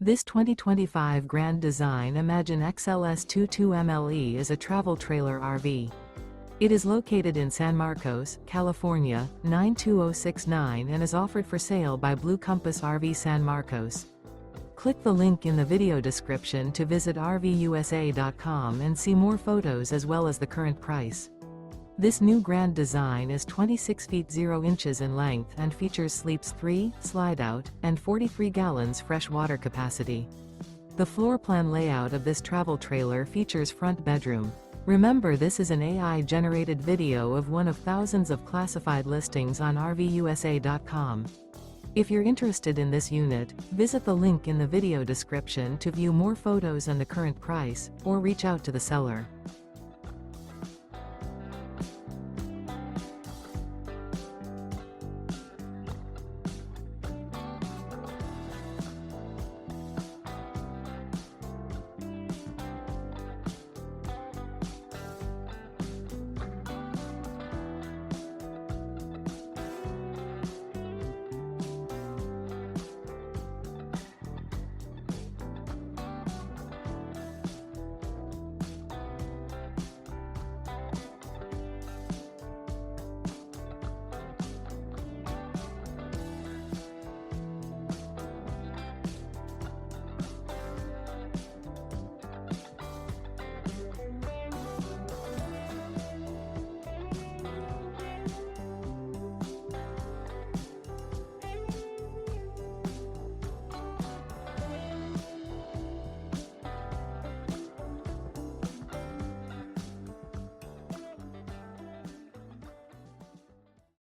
This 2025 Grand Design Imagine XLS 22MLE is a travel trailer RV. It is located in San Marcos, California, 92069 and is offered for sale by Blue Compass RV San Marcos. Click the link in the video description to visit RVUSA.com and see more photos as well as the current price. This new Grand Design is 26 feet 0 inches in length and features sleeps 3, Slideout, and 43 gallons fresh water capacity. The floor plan layout of this travel trailer features front bedroom. Remember, this is an AI-generated video of one of thousands of classified listings on RVUSA.com. If you're interested in this unit, visit the link in the video description to view more photos and the current price, or reach out to the seller.